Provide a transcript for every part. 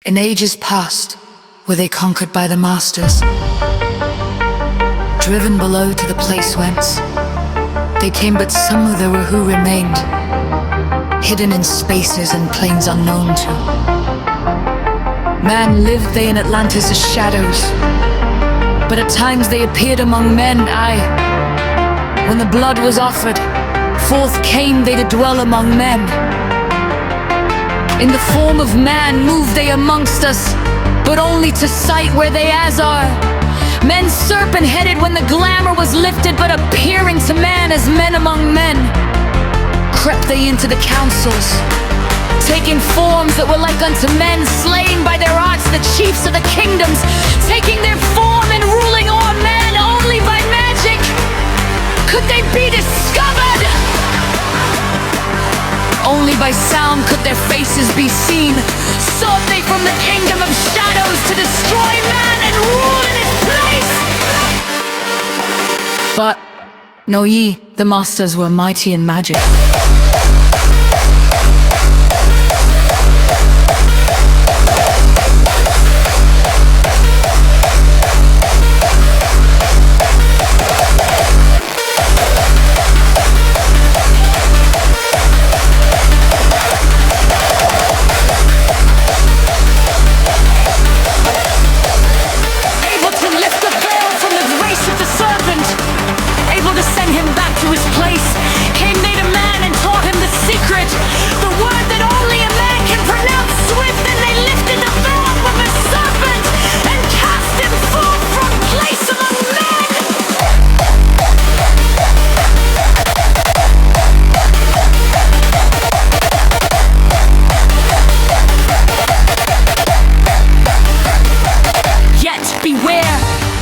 In ages past, were they conquered by the masters, driven below to the place whence they came, but some there were who remained, hidden in spaces and plains unknown to man. Lived they in Atlantis as shadows, but at times they appeared among men. Aye, when the blood was offered, forth came they to dwell among men. In the form of man moved they amongst us, but only to sight where they as are. Men serpent-headed when the glamour was lifted, but appearing to man as men among men. Crept they into the councils, taking forms that were like unto men, slaying by their arts the chiefs of the kingdoms, taking their form and ruling o'er men. Only by magic could they be discovered. Only by sound could their faces be seen. Sought they from the kingdom of shadows to destroy man and rule in his place. But know ye, the masters were mighty in magic.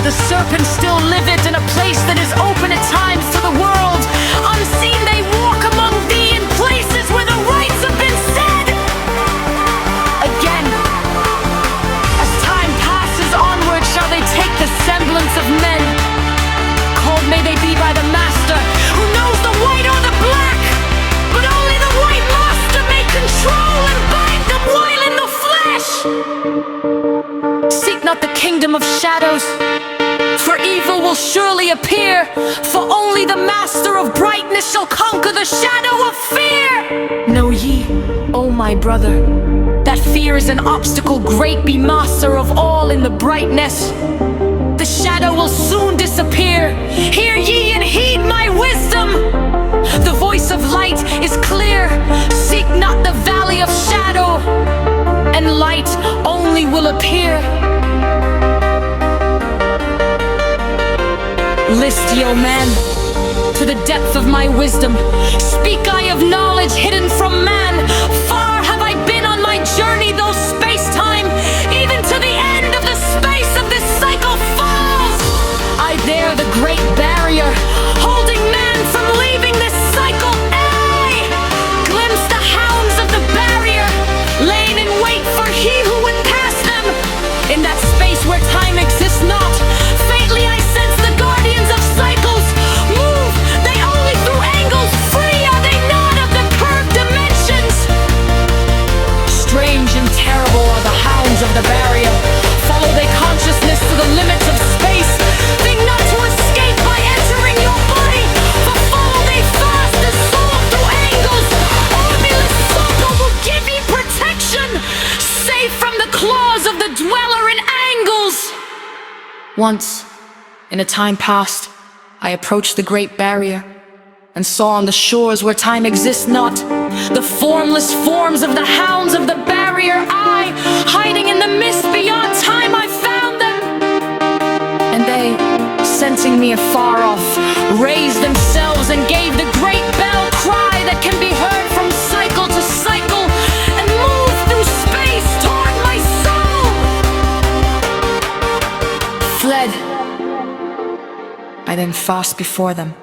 The serpent still liveth in a place that is open at times to the world. Unseen they walk among thee in places where the rights have been said. Again, as time passes onward, shall they take the semblance of men. Called may they be by the master, who knows the white or the black, but only the white master may control and bind them while in the flesh. Seek not the kingdom of shadows, for evil will surely appear. For only the master of brightness shall conquer the shadow of fear. Know ye, O my brother, that fear is an obstacle great. Be master of all in the brightness. The shadow will soon disappear. Hear ye and heed my wisdom. The voice of light is clear. Seek not the valley of shadow, and light only will appear. List ye, O man, to the depth of my wisdom. Speak I of knowledge hidden from man. Far have I been on my journey, though space-time, even to the end of the space of this cycle falls. I there the great barrier, holding man from leaving this cycle. I glimpsed the hounds of the barrier, laying in wait for he who would pass them. In that space where time exists not, faintly I sense the guardians of cycles move. They only through angles, free are they not of the curved dimensions. Strange and terrible are the hounds of the barrier. Follow they consciousness to the limits of space. Think not to escape by entering your body, for follow they fast the soul through angles. Orbulous circle will give ye protection, safe from the claws of the dweller in angles. Once, in a time past, I approached the great barrier and saw on the shores where time exists not the formless forms of the hounds of the barrier. I, hiding in the mist beyond time, I found them. And they, sensing me afar off, raised themselves and gave the great bell cry that can be heard from cycle to cycle and move through space toward my soul. Fled I then fast before them.